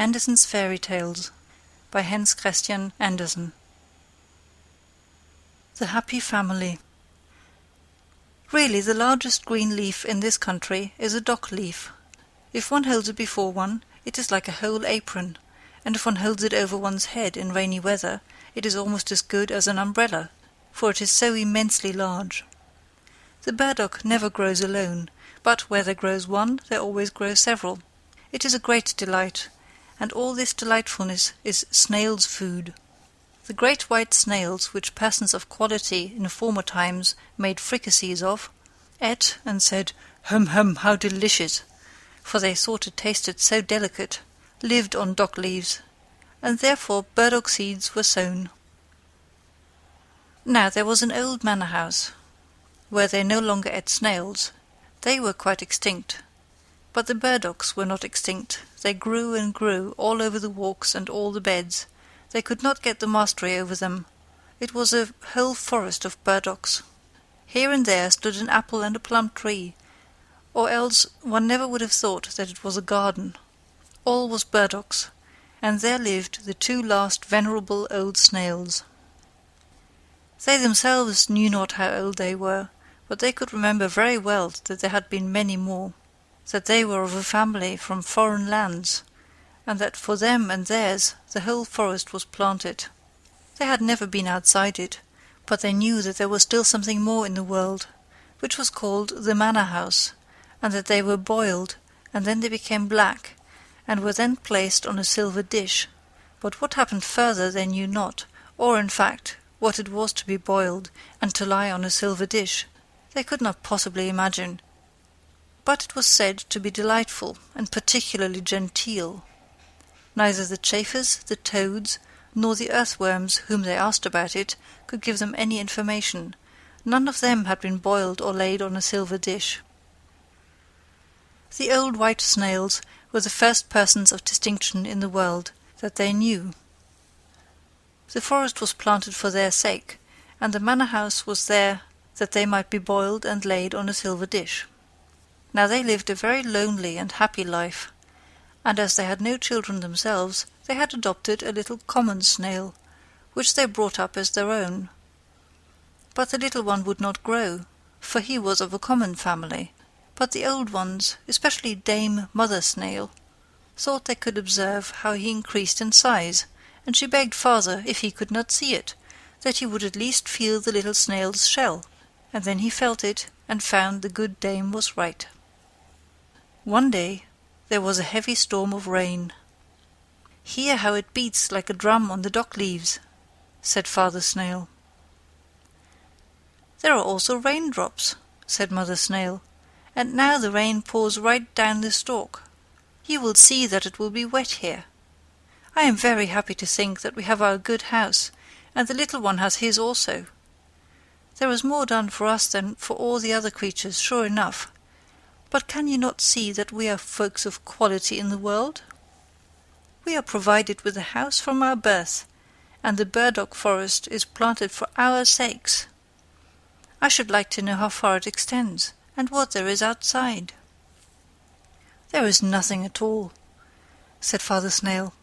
Andersen's Fairy Tales by Hans Christian Andersen. The Happy Family. Really, the largest green leaf in this country is a dock leaf. If one holds it before one, it is like a whole apron, and if one holds it over one's head in rainy weather, it is almost as good as an umbrella, for it is so immensely large. The burdock never grows alone, but where there grows one, there always grow several. It is a great delight, and all this delightfulness is snails' food. The great white snails, which persons of quality in former times made fricassees of, ate and said, "Hum, hum, how delicious!" for they thought it tasted so delicate, lived on dock leaves, and therefore burdock seeds were sown. Now there was an old manor house, where they no longer ate snails. They were quite extinct. But the burdocks were not extinct. They grew and grew, all over the walks and all the beds. They could not get the mastery over them. It was a whole forest of burdocks. Here and there stood an apple and a plum tree, or else one never would have thought that it was a garden. All was burdocks, and there lived the two last venerable old snails. They themselves knew not how old they were, but they could remember very well that there had been many more, that they were of a family from foreign lands, and that for them and theirs the whole forest was planted. They had never been outside it, but they knew that there was still something more in the world, which was called the manor house, and that they were boiled, and then they became black, and were then placed on a silver dish, but what happened further they knew not, or in fact what it was to be boiled and to lie on a silver dish they could not possibly imagine. But it was said to be delightful and particularly genteel. Neither the chafers, the toads, nor the earthworms whom they asked about it could give them any information. None of them had been boiled or laid on a silver dish. The old white snails were the first persons of distinction in the world that they knew. The forest was planted for their sake, and the manor house was there that they might be boiled and laid on a silver dish. Now they lived a very lonely and happy life, and as they had no children themselves, they had adopted a little common snail, which they brought up as their own. But the little one would not grow, for he was of a common family, but the old ones, especially Dame Mother Snail, thought they could observe how he increased in size, and she begged father, if he could not see it, that he would at least feel the little snail's shell, and then he felt it and found the good dame was right. One day there was a heavy storm of rain. "Hear how it beats like a drum on the dock leaves," said Father Snail. "There are also raindrops," said Mother Snail, "and now the rain pours right down the stalk. You will see that it will be wet here. I am very happy to think that we have our good house, and the little one has his also. There is more done for us than for all the other creatures, sure enough. But can you not see that we are folks of quality in the world? We are provided with a house from our birth, and the burdock forest is planted for our sakes. I should like to know how far it extends, and what there is outside." "There is nothing at all," said Father Snail.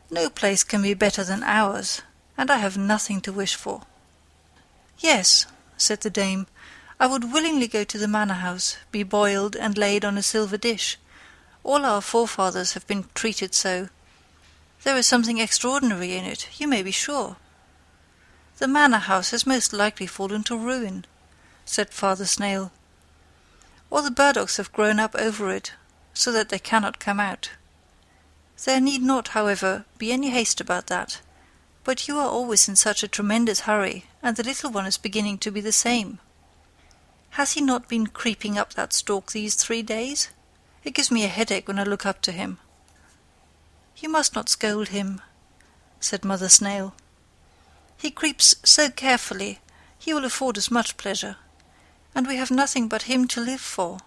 "No place can be better than ours, and I have nothing to wish for." "Yes," said the dame, "I would willingly go to the manor house, be boiled and laid on a silver dish. All our forefathers have been treated so. There is something extraordinary in it, you may be sure." "The manor house has most likely fallen to ruin," said Father Snail. "All the burdocks have grown up over it, so that they cannot come out. There need not, however, be any haste about that. But you are always in such a tremendous hurry, and the little one is beginning to be the same. Has he not been creeping up that stalk these 3 days? It gives me a headache when I look up to him." "You must not scold him," said Mother Snail. "He creeps so carefully, he will afford us much pleasure, and we have nothing but him to live for.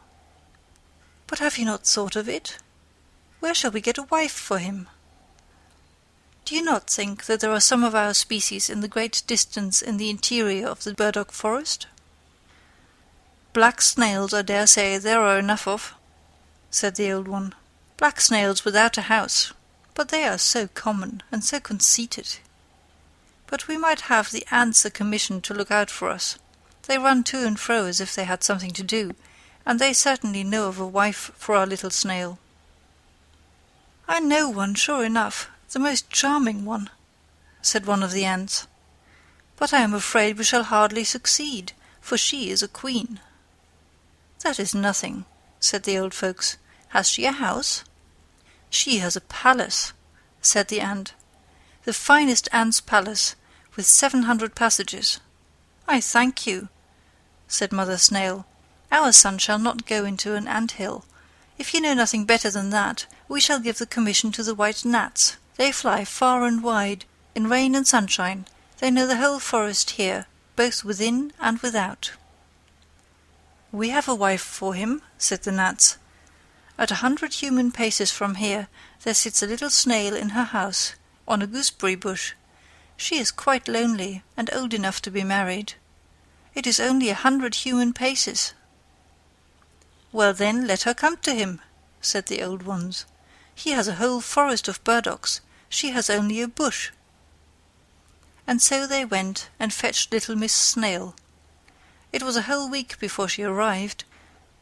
But have you not thought of it? Where shall we get a wife for him? Do you not think that there are some of our species in the great distance in the interior of the burdock forest?" "Black snails, I dare say, there are enough of," said the old one. "Black snails without a house. but they are so common and so conceited. But we might have the ants a commission to look out for us. They run to and fro as if they had something to do, and they certainly know of a wife for our little snail." "I know one, sure enough, the most charming one," said one of the ants. "But I am afraid we shall hardly succeed, for she is a queen." "That is nothing," said the old folks. "Has she a house?" "She has a palace," said the ant. "The finest ant's palace, with 700 passages." "I thank you," said Mother Snail. "Our son shall not go into an ant-hill. If you know nothing better than that, we shall give the commission to the white gnats. They fly far and wide, in rain and sunshine. They know the whole forest here, both within and without." "We have a wife for him," said the gnats. "At 100 human paces from here there sits a little snail in her house, on a gooseberry bush. She is quite lonely, and old enough to be married. It is only 100 human paces." "Well then, let her come to him," said the old ones. "He has a whole forest of burdocks, she has only a bush." And so they went and fetched little Miss Snail. It was a whole week before she arrived,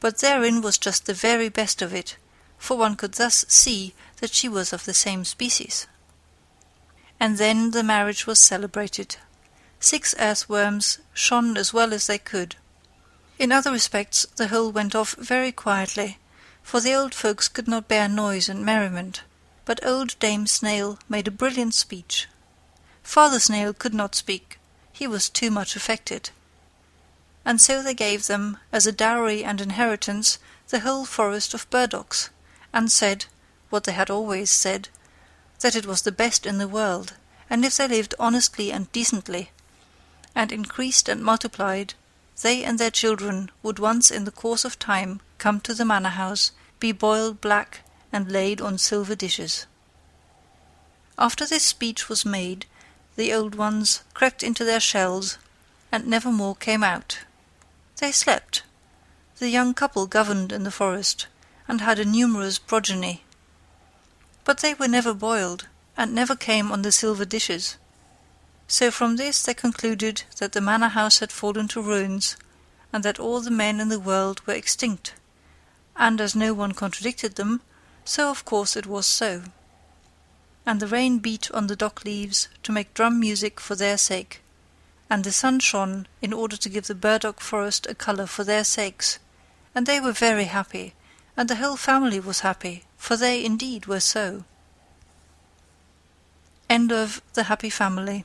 but therein was just the very best of it, for one could thus see that she was of the same species. And then the marriage was celebrated. 6 earthworms shone as well as they could. In other respects the whole went off very quietly, for the old folks could not bear noise and merriment, but old Dame Snail made a brilliant speech. Father Snail could not speak, he was too much affected. And so they gave them, as a dowry and inheritance, the whole forest of burdocks, and said, what they had always said, that it was the best in the world, and if they lived honestly and decently, and increased and multiplied, they and their children would once in the course of time come to the manor house, be boiled black, and laid on silver dishes. After this speech was made, the old ones crept into their shells, and never more came out. They slept. The young couple governed in the forest, and had a numerous progeny. But they were never boiled, and never came on the silver dishes. So from this they concluded that the manor house had fallen to ruins, and that all the men in the world were extinct, and as no one contradicted them, so of course it was so. And the rain beat on the dock leaves to make drum music for their sake, and the sun shone in order to give the burdock forest a colour for their sakes, and they were very happy, and the whole family was happy, for they indeed were so. End of The Happy Family.